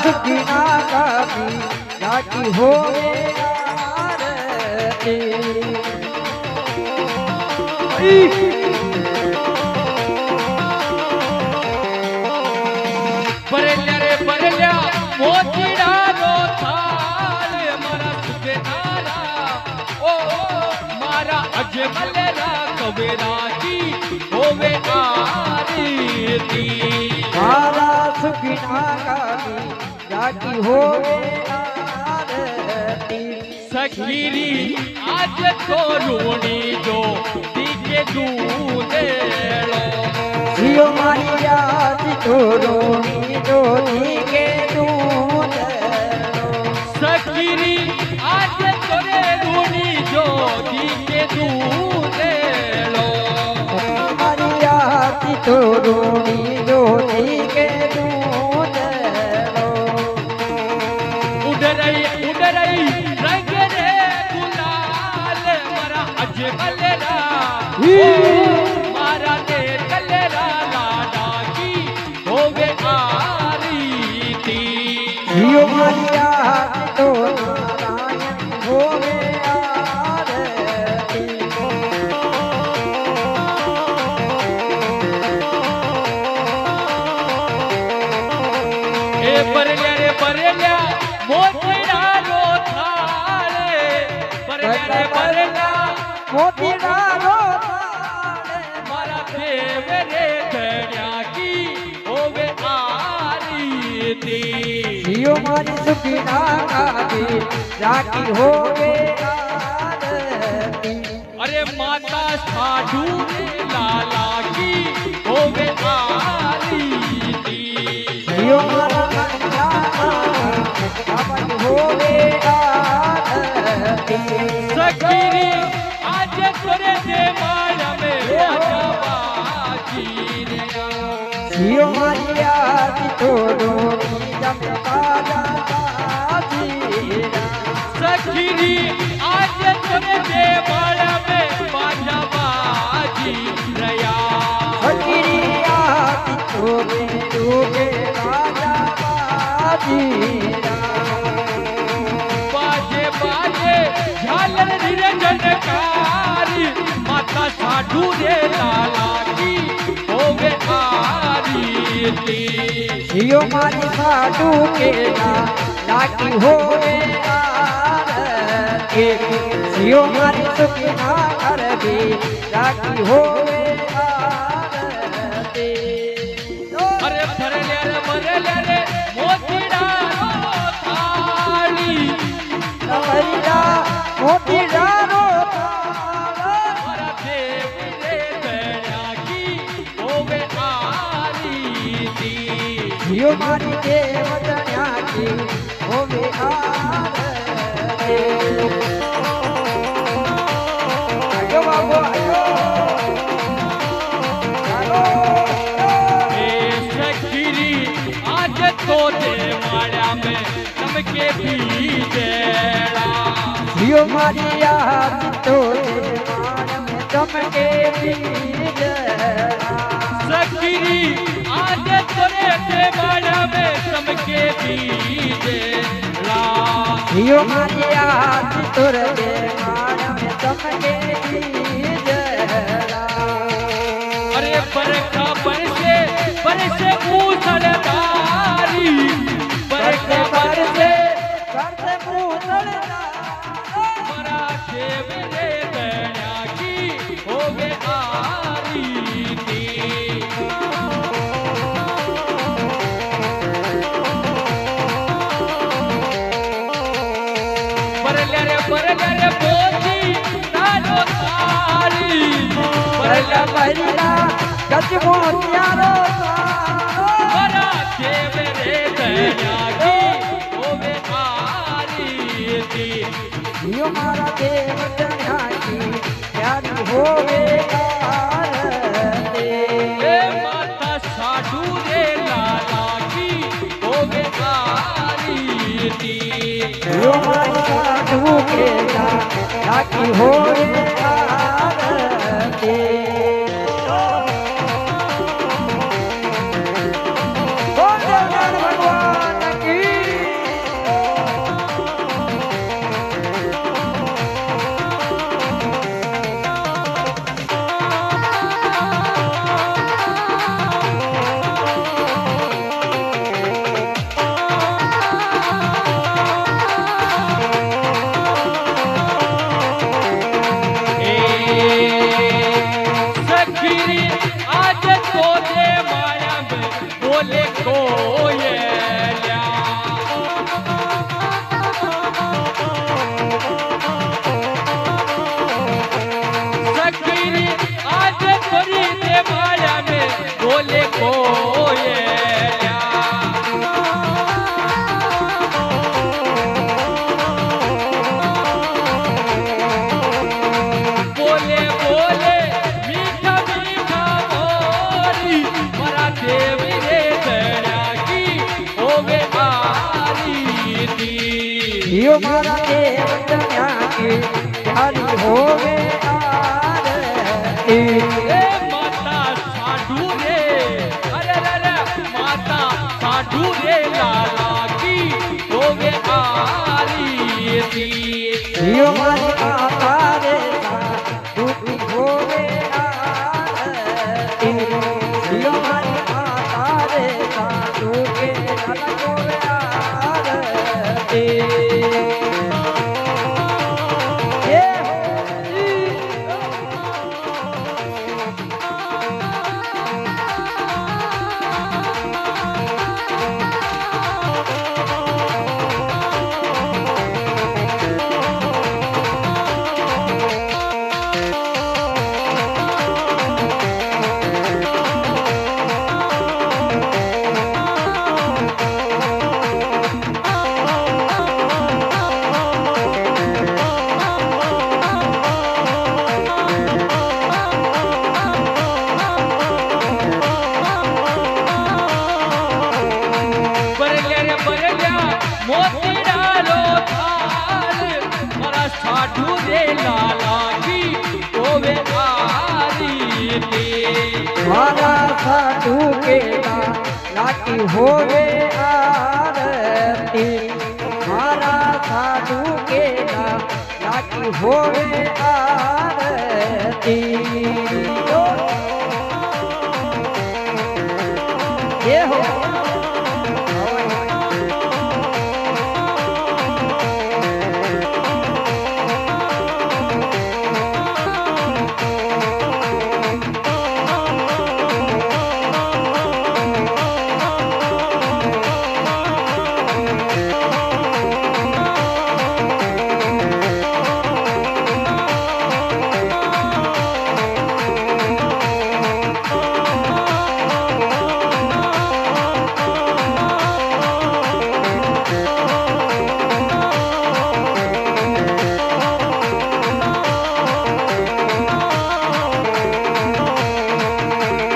सुखिना कभी जाकी हो आरती बरेल्या रे बरेल्या मोतीडा रो थाल मारा सुखनारा ओ मारा अजमलरा कवेराची होवे आरती मारा सुखिना कभी जाकी हो आरती सखीरी आज तो रूणी जो दीके दूधेलो जियो मारिया तोरोनी जो दीके दूध सखीरी आज तोरे रूणी जो दीके दूधेलो मारिया तोरोनी जो दीके दूध उडरई रंग रे गुलाल मारा अजमलरा मारा दे कलरा लाडा की होवे आरती जियो मारिया तो नारायण होवे आरती ए बरल्या रे बरल्या मोतीडा रो थाळे बरल्या रे बरल्या मोतीडा रो मारा देव रे धन्या की होवे आरती जियो मारी सुखिना काभी जाकी होवे आरती अरे माता साधु रे लाला की होवे आरती जियो मारा कन्या काभी होवे आरती सखीरी आज तोरे दे माया में राजा बाजी रे जियो मारिया तोरोनी जब बाजा बाजीरा सखीरी आज तोरे दे माया में बाजा बाजी रया फकीरिया तोरे रूपे बाजा बाजीरा बाजे बाजे झालर निरंजनकारी माता साधु रे लाला की होवे आरती जियो मारी साधु के लाकी होवे आरती जियो मारी सुखिना कर भी लाकी होवे आरती अरे भरल्या रे मोतीडा रो थाली नवैया मोती डारो मारा देव रे धन्या की होवे आरती जियो मारी देवतन्या की होवे आरती आयो बाबू आयो ए सखीरी आज तो दे माया में चमके बीजेड़ा जियो मारी तो माया में चमके बीज सखीरी आज तोरे दे माया में चमके बीजेड़ा जियो मारी तोर दे माया में चमके बीज अरे बरखा बरसे मूसलधारी बरखा बरसे मारा देव रे धन्या की होवे आरती बरल्या रे मोती तारो थारी बरल्या बरला गज मोतियारो मारा देव रे धन्या की होवे आरती जियो मारा देव तन्या की प्यारी होवे आरती ए माता साधु रे लाला की होवे आरती जियो मारी साधु के लाकी होवे आरती भगवान की मारा देव दुनिया की प्यारी होवे आरती ए माता साधु रे अरे रे माता साधु रे लाला की होवे आरती यो मारी माता रे साधु की होवे आरती यो मारी माता रे साधु के लाला होवे आरती ये मोती डालो थाल मारा साधु रे लाला की होवे आरती मारा साधु के लाकी होवे आरती मारा साधु के लाकी होवे आरती ये हो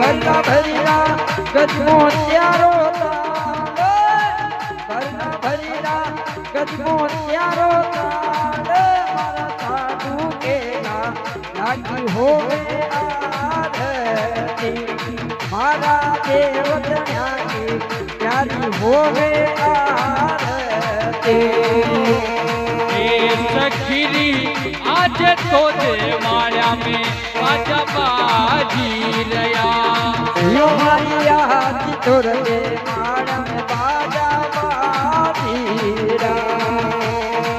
ઘરના ભરીરા ગજમો ત્યારો ઘરના ભરીરા ગજમો ત્યારો મારા સાધુ કે લાગી હોવે આરતી મારા દેવ દયા की प्यारी होवे आरती सखीरी आज तो दे माया में बाजा बाजी रया यो मारिया तोर दे माया में बाजा बाजीरा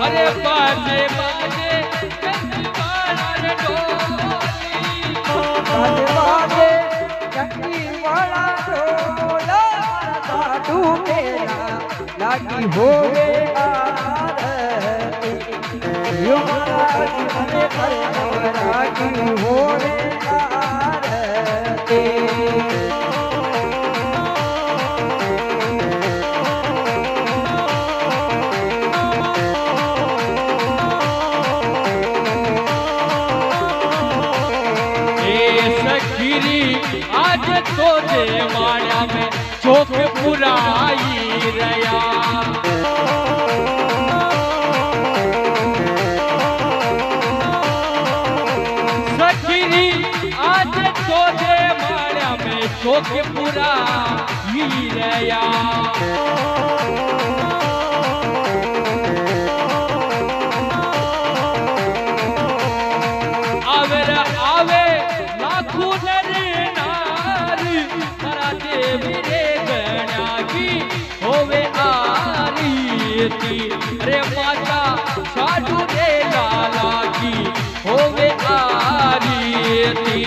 अरे बाजे बाजे वाला रे डोली बाजे बाजे चक्की वाला ढोला साधु मेरा लागी होवे आरती यो मारा जीवन पर लागी होवे आरती आज तो दे माया में चौक पुराई रया सखीरी आज तो दे माया में चौक पुराई रया आवे रे आवे लाखों होवे आरती रे माता साधु रे लाला की होवे आरती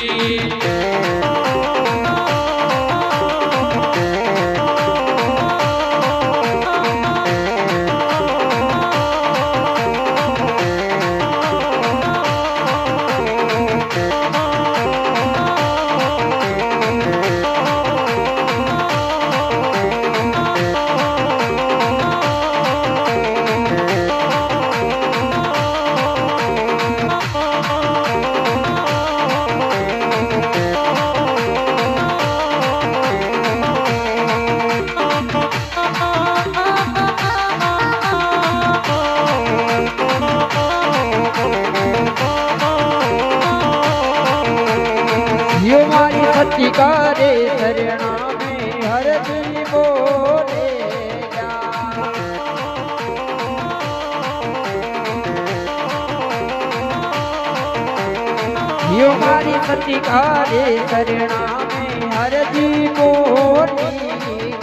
यो मारी सती कारे शरणा में हर जी मोनी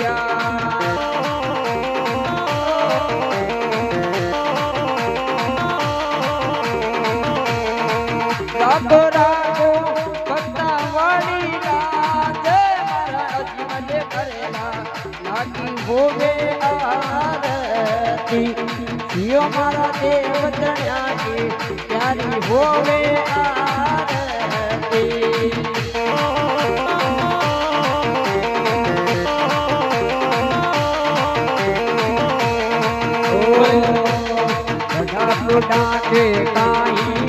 गया रागो भक्ता वाली राज मारा अजमल करेला लागी होवे आरती यो मारा देव तण्या की प्यारी होवे आरती ओ डाके काई